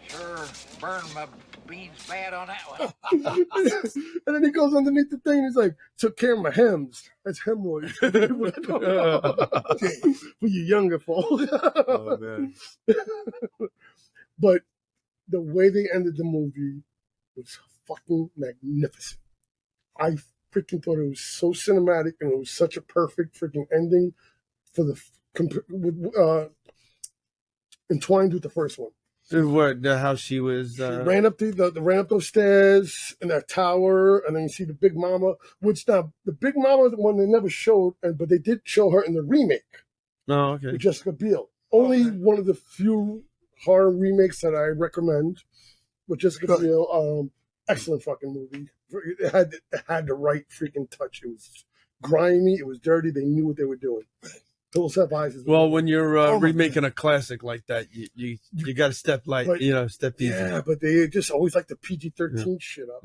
[SPEAKER 6] Sure burned my beans bad on that one.
[SPEAKER 1] And then he goes underneath the thing and he's like, took care of my hems. That's hemorrhoids. For you younger folk.
[SPEAKER 2] Oh, man.
[SPEAKER 1] But the way they ended the movie was fucking magnificent. I freaking thought it was so cinematic and it was such a perfect freaking ending for entwined with the first one.
[SPEAKER 2] What? How she was.
[SPEAKER 1] She ran up ran up those stairs in that tower, and then you see the Big Mama. Which now the Big Mama, the one they never showed, but they did show her in the remake
[SPEAKER 2] Oh, okay.
[SPEAKER 1] with Jessica Biel. Only one of the few horror remakes that I recommend with Jessica Biel. Excellent fucking movie. It had the right freaking touch. It was grimy. It was dirty. They knew what they were doing. Hills Have Eyes.
[SPEAKER 2] Well, when you're remaking a classic like that, you got to step light, step easy.
[SPEAKER 1] Yeah, but they just always like the PG-13 shit up.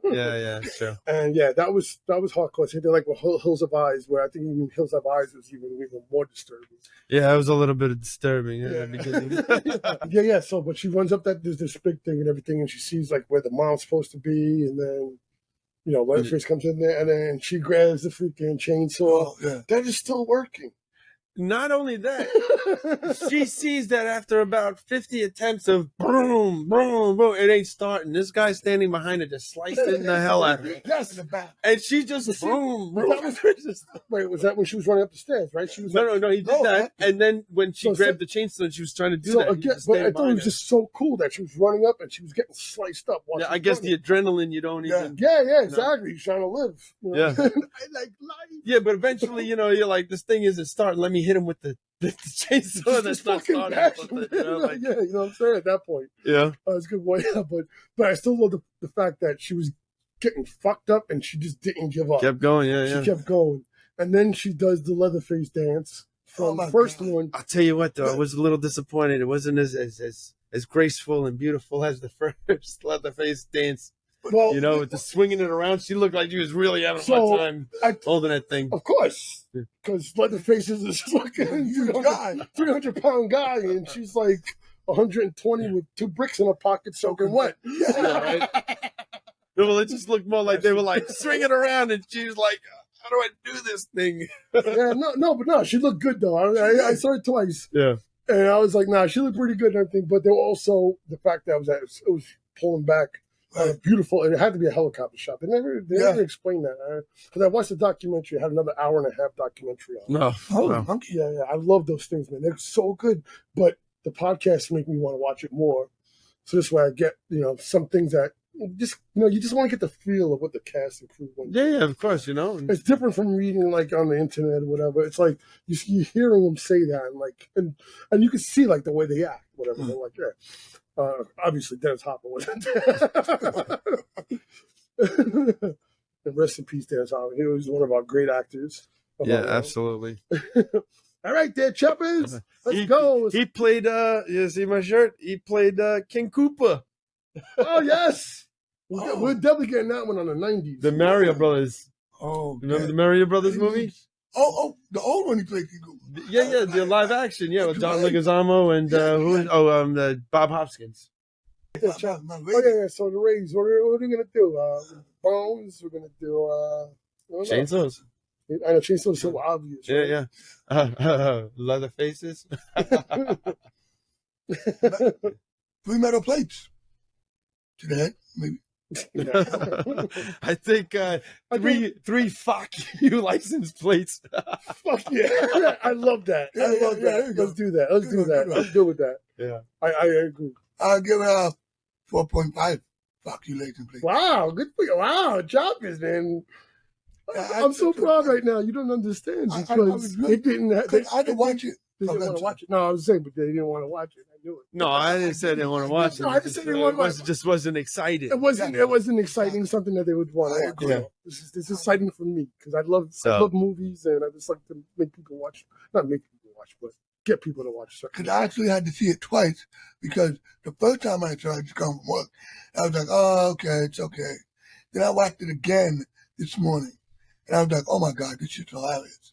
[SPEAKER 2] Yeah, sure.
[SPEAKER 1] And yeah, that was hardcore. So they like Hills Have Eyes, where I think even Hills Have Eyes was even more disturbing.
[SPEAKER 2] Yeah, it was a little bit disturbing.
[SPEAKER 1] Yeah. So, but she runs up there's this big thing and everything, and she sees like where the mom's supposed to be, and then Leatherface comes in there, and then she grabs the freaking chainsaw. That is still working.
[SPEAKER 2] Not only that, she sees that after about 50 attempts of boom, boom, boom, it ain't starting. This guy's standing behind her, just slicing the hell out of her.
[SPEAKER 1] Yes,
[SPEAKER 2] and she just boom, boom.
[SPEAKER 1] Wait, was that when she was running up the stairs? Right? She was
[SPEAKER 2] no, he did that. And then when she grabbed the chainsaw, and she was trying to do that.
[SPEAKER 1] Again, but I thought it was just so cool that she was running up and she was getting sliced up.
[SPEAKER 2] Yeah, I guess the adrenaline you don't even.
[SPEAKER 1] Yeah, exactly. You're trying to live.
[SPEAKER 2] Yeah.
[SPEAKER 1] I like life.
[SPEAKER 2] Yeah, but eventually, you're like, this thing isn't starting. Let me hit him with the chainsaw that's not starting.
[SPEAKER 1] Yeah, you know what I'm saying at that point.
[SPEAKER 2] Yeah.
[SPEAKER 1] It's a good way. But I still love the fact that she was getting fucked up and she just didn't give up.
[SPEAKER 2] Kept going,
[SPEAKER 1] She kept going. And then she does the Leatherface dance from the first one.
[SPEAKER 2] I'll tell you what, though, I was a little disappointed. It wasn't as graceful and beautiful as the first Leatherface dance.
[SPEAKER 1] Well,
[SPEAKER 2] with the swinging it around, she looked like she was really having a hard time holding that thing.
[SPEAKER 1] Of course, because Leatherface is this fucking 300-pound guy, and she's like 120 with 2 bricks in her pocket soaking wet.
[SPEAKER 2] Yeah, right? Well, it just looked more like they were like swinging around, and she was like, "How do I do this thing?"
[SPEAKER 1] Yeah, no, she looked good though. I saw it twice.
[SPEAKER 2] Yeah,
[SPEAKER 1] and I was like, nah, she looked pretty good and everything. But there were also the fact that it was pulling back. Beautiful. It had to be a helicopter shot. They never explained that. Because I watched the documentary. It had another hour-and-a-half documentary on it.
[SPEAKER 2] No.
[SPEAKER 1] Yeah. I love those things, man. They're so good. But the podcasts make me want to watch it more. So this way I get, some things that just, you just want to get the feel of what the cast and crew went
[SPEAKER 2] through. Yeah, of course,
[SPEAKER 1] It's different from reading like on the internet or whatever. It's like you're hearing them say that and you can see like the way they act, whatever. They're like, yeah. Obviously, Dennis Hopper wasn't there. And rest in peace, Dennis Hopper. He was one of our great actors.
[SPEAKER 2] Yeah, absolutely.
[SPEAKER 1] All right, there, Chuppers. Let's go.
[SPEAKER 2] He played, you see my shirt? He played King Koopa.
[SPEAKER 1] Oh, yes. We're definitely getting that one on the 90s.
[SPEAKER 2] The Mario Brothers.
[SPEAKER 3] Oh,
[SPEAKER 2] remember the Mario Brothers movie?
[SPEAKER 3] Oh, the old one he played King Koopa.
[SPEAKER 2] Yeah, the live action, with John Leguizamo and Bob Hoskins.
[SPEAKER 1] Yeah. So the Rays, what are we gonna do? Bones. We're gonna do
[SPEAKER 2] chainsaws.
[SPEAKER 1] I know chainsaws are so obvious. Right?
[SPEAKER 2] Yeah. Leather faces.
[SPEAKER 3] 3 metal plates to the head, maybe.
[SPEAKER 2] I think three fuck you license plates.
[SPEAKER 1] Fuck yeah. I love that. I love that. Let's do that. Let's do that. I'm good with that.
[SPEAKER 2] Yeah.
[SPEAKER 1] I agree.
[SPEAKER 3] I'll give it a 4.5 Fuck you, license plate.
[SPEAKER 1] Wow, good for you. Wow, choppers, man. I'm so proud right now. You don't understand because they didn't.
[SPEAKER 3] I didn't watch it.
[SPEAKER 1] They didn't want to watch it. No, I was saying, but they didn't want to watch it. I knew it.
[SPEAKER 2] No, I didn't say I didn't want to watch it.
[SPEAKER 1] No, I didn't say they didn't want to watch
[SPEAKER 2] it. Just wasn't excited.
[SPEAKER 1] It wasn't. It wasn't exciting. Something that they would want to watch.
[SPEAKER 2] Yeah.
[SPEAKER 1] This is exciting for me because I love movies and I just like to make people watch. Not make people watch, but get people to watch.
[SPEAKER 3] Because I actually had to see it twice because the first time I saw it, just come from work, I was like, oh, okay, it's okay. Then I watched it again this morning, and I was like, oh my God, this shit's hilarious.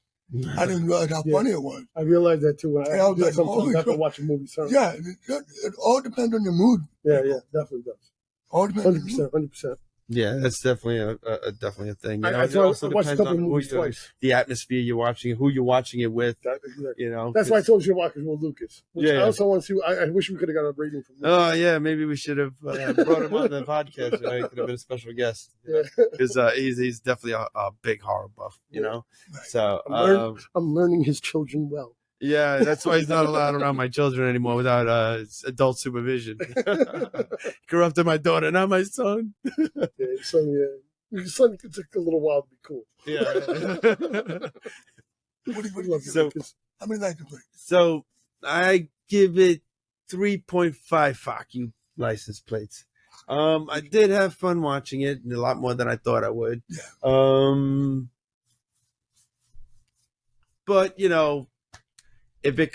[SPEAKER 3] I didn't realize how funny it was.
[SPEAKER 1] I realized that too. When I was like,
[SPEAKER 3] sometimes
[SPEAKER 1] I have to watch a movie. Sorry.
[SPEAKER 3] Yeah, it all depends on your mood.
[SPEAKER 1] Yeah, definitely does.
[SPEAKER 3] All depends.
[SPEAKER 1] 100%.
[SPEAKER 2] Yeah, that's definitely a thing. You know,
[SPEAKER 1] I watched a couple of movies twice.
[SPEAKER 2] The atmosphere you're watching, who you're watching it with. You know,
[SPEAKER 1] that's why I told you to watch it with Lucas. Which I also want to see. I wish we could have got a rating from Lucas.
[SPEAKER 2] Oh yeah, maybe we should have brought him on the podcast. You know, he could have been a special guest. Because he's definitely a big horror buff. You know, so
[SPEAKER 1] I'm learning his children well.
[SPEAKER 2] Yeah, that's why he's not allowed around my children anymore without adult supervision. Corrupted my daughter, not my son.
[SPEAKER 1] Your son could take a little while to be cool.
[SPEAKER 2] Yeah.
[SPEAKER 3] What do you love?
[SPEAKER 2] So,
[SPEAKER 3] how many license plates?
[SPEAKER 2] So I give it 3.5 fuck you license plates. I did have fun watching it, a lot more than I thought I would.
[SPEAKER 3] Yeah.
[SPEAKER 2] But you know, if it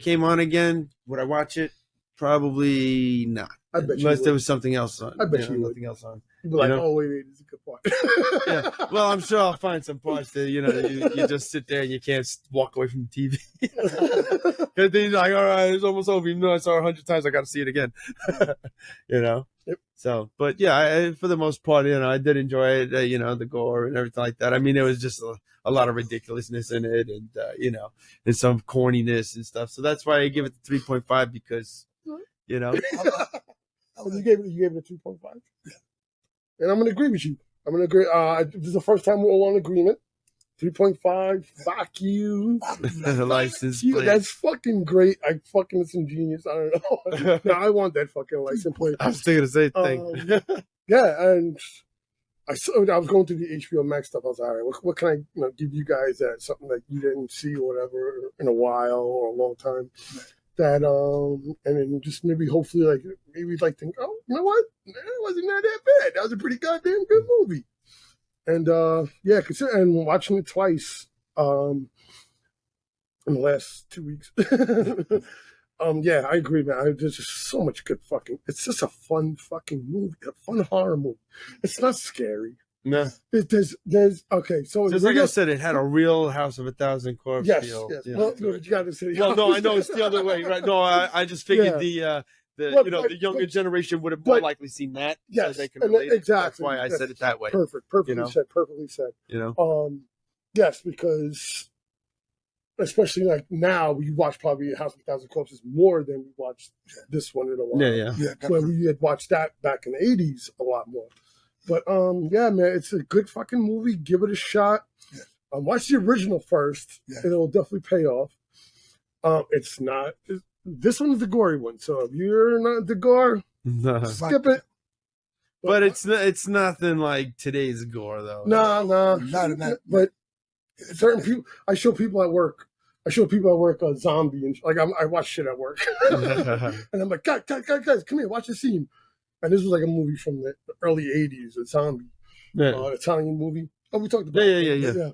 [SPEAKER 2] came on again, would I watch it? Probably not.
[SPEAKER 1] I bet
[SPEAKER 2] unless there was something else on.
[SPEAKER 1] I bet you would.
[SPEAKER 2] Nothing else on.
[SPEAKER 1] You'd be like, oh wait, it's a good part.
[SPEAKER 2] Yeah. Well, I'm sure I'll find some parts that you just sit there and you can't walk away from the TV. Because then you're like, all right, it's almost over. Even though I saw it 100 times, I got to see it again. Yep. So, but yeah, for the most part, I did enjoy it. The gore and everything like that. I mean, there was just a lot of ridiculousness in it, and and some corniness and stuff. So that's why I give it the 3.5 because,
[SPEAKER 1] You gave it a 2.5. Yeah. And I'm gonna agree with you. I'm gonna agree. This is the first time we're all in agreement. 3.5. Fuck you.
[SPEAKER 2] License plate.
[SPEAKER 1] That's fucking great. It's ingenious. I don't know. No, I want that fucking license plate.
[SPEAKER 2] I was thinking the same thing.
[SPEAKER 1] Yeah, and I was going through the HBO Max stuff. I was like, all right, what can I give you guys that something that you didn't see or whatever in a while or a long time? That and then just maybe hopefully think, oh, you know what? It wasn't that bad. That was a pretty goddamn good movie. And and watching it twice in the last 2 weeks. I agree, man. There's just so much good it's just a fun fucking movie, a fun horror movie. It's not scary.
[SPEAKER 2] No.
[SPEAKER 1] There's okay, so
[SPEAKER 2] just like I said, it had a real House of a Thousand Corpses feel.
[SPEAKER 1] Yes. Well, you got to say.
[SPEAKER 2] Well, no, I know it's the other way, right? No, I just figured the younger generation would have more likely seen that.
[SPEAKER 1] Yes,
[SPEAKER 2] so they can relate.
[SPEAKER 1] Exactly.
[SPEAKER 2] That's why I said it that way.
[SPEAKER 1] Perfectly said. Yes, because especially like now, we watch probably House of a Thousand Corpses more than we watched this one in a while.
[SPEAKER 2] Yeah.
[SPEAKER 1] When we had watched that back in the 80s a lot more. But man, it's a good fucking movie. Give it a shot.
[SPEAKER 3] Yeah.
[SPEAKER 1] Watch the original first, and it'll definitely pay off. It's not. This one's the gory one, so if you're not the gore, skip it.
[SPEAKER 2] But it's nothing like today's gore, though.
[SPEAKER 1] No,
[SPEAKER 3] not.
[SPEAKER 1] But certain people, I show people at work a zombie, and I watch shit at work, and I'm like, guys, come here, watch the scene. And this was like a movie from the early 80s, a zombie, Italian movie. Oh, we talked about it. Yeah.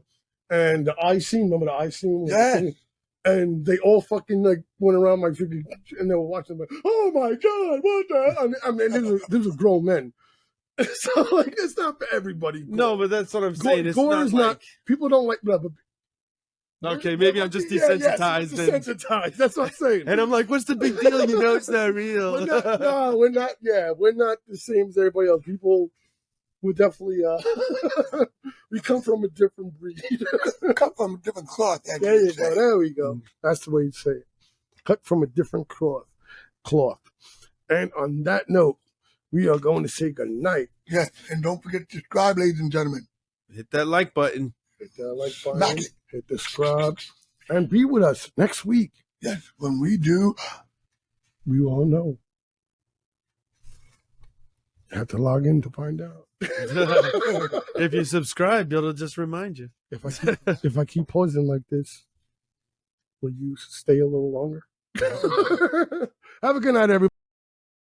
[SPEAKER 1] And the eye scene, remember the eye scene?
[SPEAKER 3] Yeah.
[SPEAKER 1] And they all fucking went around my freaking, and they were watching, like, oh my God, what the? I mean, these are grown men. So, it's not for everybody.
[SPEAKER 2] No, but that's what I'm saying. It's
[SPEAKER 1] gore is not, people don't like, but
[SPEAKER 2] okay, maybe I'm just desensitized.
[SPEAKER 1] Desensitized. That's what I'm saying.
[SPEAKER 2] And I'm like, what's the big deal? It's not real.
[SPEAKER 1] We're not. Yeah, we're not the same as everybody else. People would definitely. We come from a different breed.
[SPEAKER 3] Come from a different cloth.
[SPEAKER 1] There you go. There we go. That's the way you say it. Cut from a different cloth. And on that note, we are going to say goodnight.
[SPEAKER 3] Yes, and don't forget to subscribe, ladies and gentlemen.
[SPEAKER 2] Hit that like button.
[SPEAKER 1] Hit that like button. Hit the subscribe. And be with us next week.
[SPEAKER 3] Yes, when we do,
[SPEAKER 1] we all know. Have to log in to find out.
[SPEAKER 2] If you subscribe, it'll just remind you.
[SPEAKER 1] If I keep pausing like this, will you stay a little longer? Have a good night, everybody.